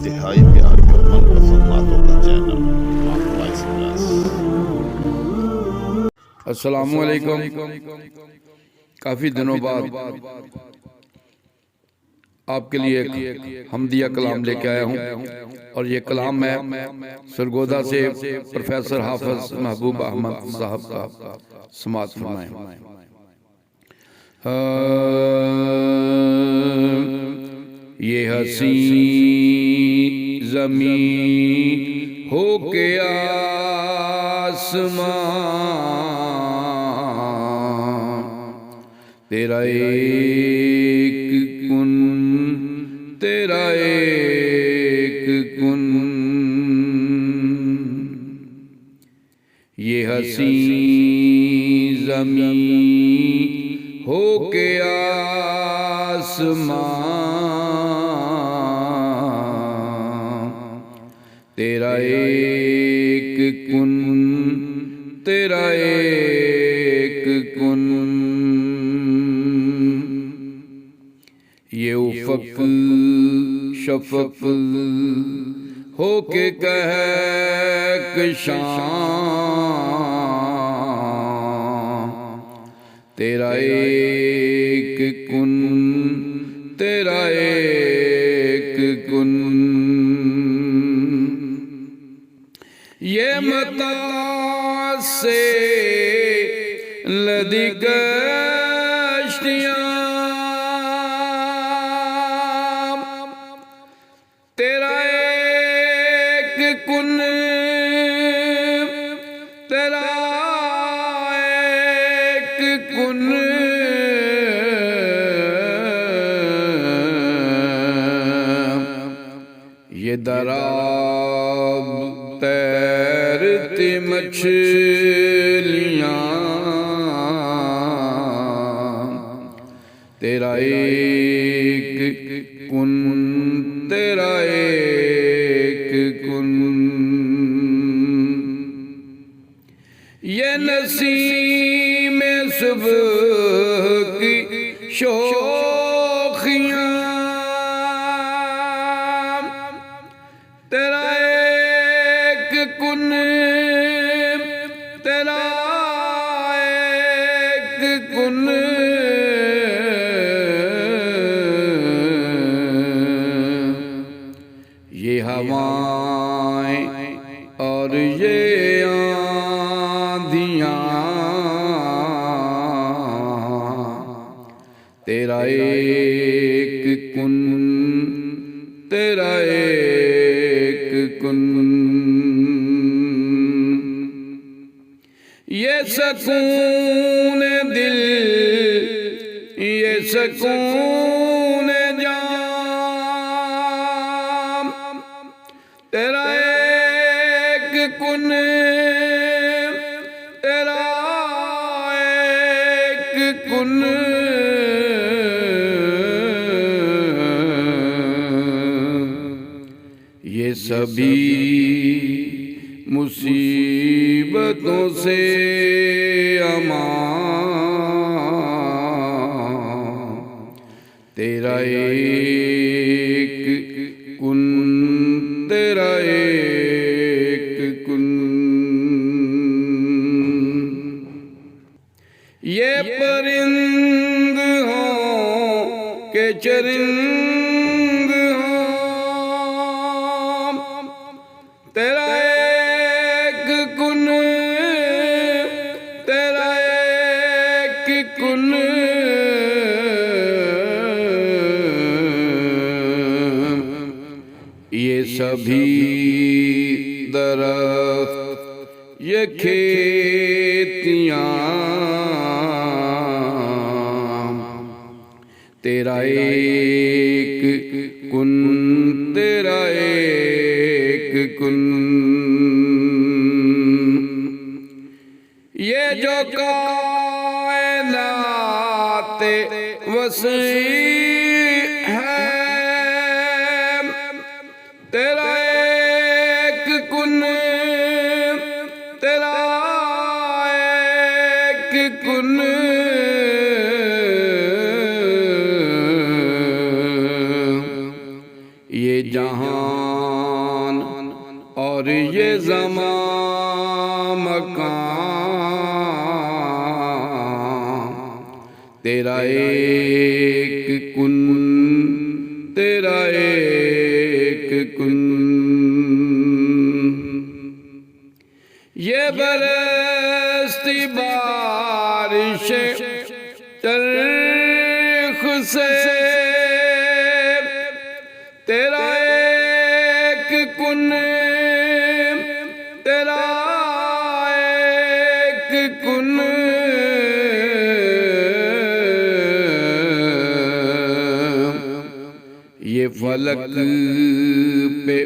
इंतहाई प्यारी और मनपसंद बातों का चैनल आत्मा एक्सप्रेस। अस्सलामुअलैकुम। काफ़ी दिनों बाद आपके लिए एक हमदिया कलाम लेके आया हूँ और ये कलाम मैं सरगोदा से प्रोफेसर हाफिज महबूब अहमद साहब का समाअत फरमाएं। ये हसी ज़मीं हो के आसमां, तेरा एक कुन, तेरा एक कुन। ये हसी ज़मीं हो के आसमां, तेरा एक कुन, तेरा एक कुन। ये उफ़क़ शफ़क़ हो के कहकशां, तेरा एक कुन, तेरा एक कुन। ये मता से लदी कश्तियाँ, तेरा एक कुन, तेरा एक कुन। ये दराब तैरती मछलियाँ, तेरा एक कुन, तेरा एक कुन। ये नसीम सुबह की शोखियाँ, तेरा एक कुन, तेरा एक कुन। ये हवाएं और ये आंधियाँ, तेरा एक कुन, तेरा एक कुन। ये सकून दिल, ये सकून जान, तेरा एक कुन, तेरा एक कुन। ये सभी मुसीबतों से अमान, तेरा एक कुन, तेरा एक कुन। ये परिंद हों के चरिंद हों, तेरा एक कुन, तेरा एक कुन। ये सभी दरख्त, ये खेतियाँ, तेरा एक कुन, तेरा एक कुन। ये जो कायनात वसी है, तेरा एक कुन, तेरा एक कुन। ये जहान और ये ज़मान मकान तेरा एक कुन, तेरा एक कुन। ये बरसती बारिशें चरख से तेरा एक कुन, तेरा एक कुन। ये फलक पे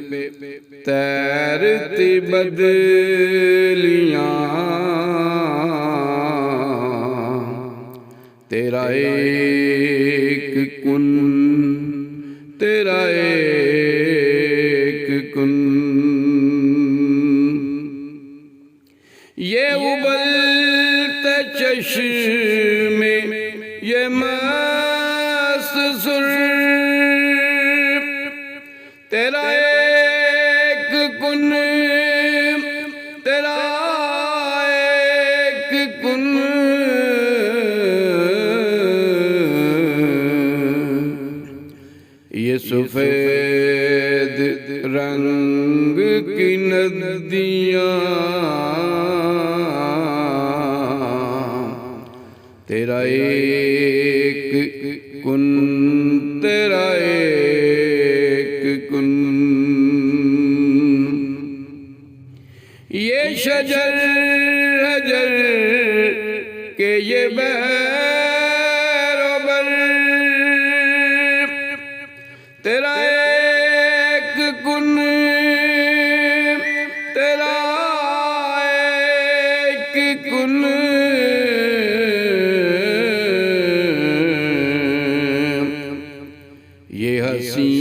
तैरती बदलियां तेरा एक कुन, तेरा एक कुन। ये उबलते चश्मे ये मस्त सुर तेरा एक कुन, तेरा एक कुन। ये सफेद रंग की नदियाँ तेरा एक कुन, तेरा एक कुन। ये शजर हजर के ये बरोबर तेरा एक कुन, तेरा एक कुन। ये हसी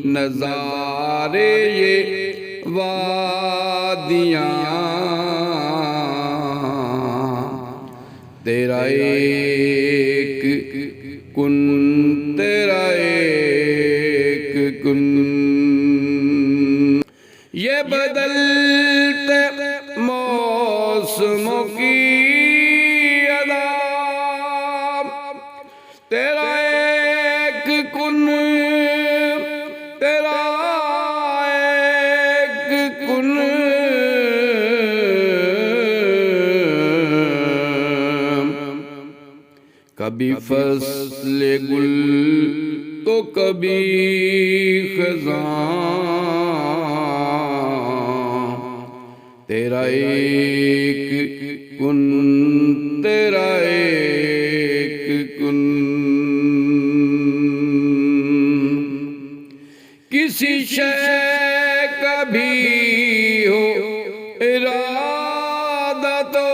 नजारे ये वादियाँ तेरा एक कुन, तेरा एक कुन। ये बदलते मौसमों की अदा तेरा एक कुन, तेरा एक कुन। कभी फसल गुल तो कभी खज़ां तेरा एक कुन, तेरा एक कुन। किसी शय का भी हो इरादा तो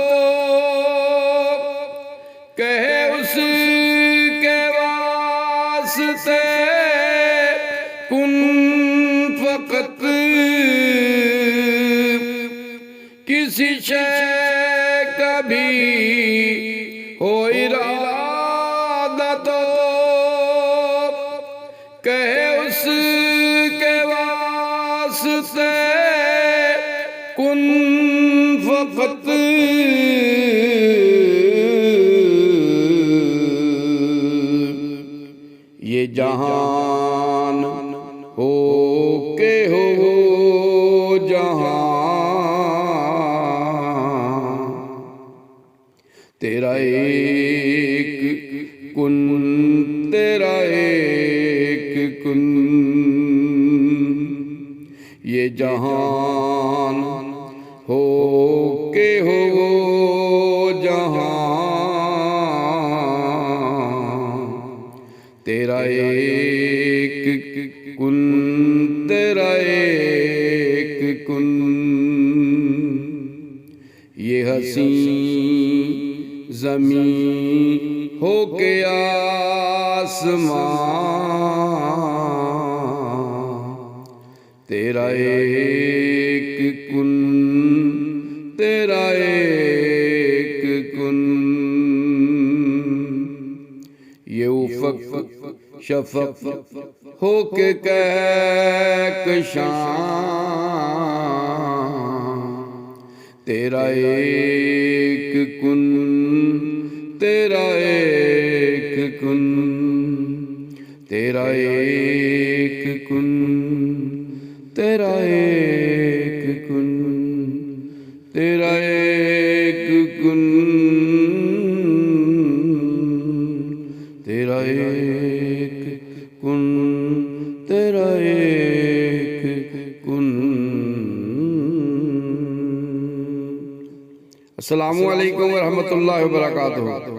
कहे उसके वास्ते कुन फकत। किसी शय का भी हो इरादा तो कहे उसके वास्ते कुन फकत। ये जहान हो के हो जहां तेरा एक कुन, तेरा एक कुन। ये जहान हो के हो जहां तेरा एक कुन, तेरा एक कुन। ये हसी ज़मीं हो के आसमां तेरा एक कुन, तेरा एक कुन। ये उफ़क़ शफक होके कहकशां तेरा एक कुन, तेरा एक कुन, तेरा एक कुन, तेरा एक कुन, तेरा एक कुन, तेरा एक कुन, तेरा एक कुन। अस्सलामु अलैकुम व रहमतुल्लाहि व बरकातुहू।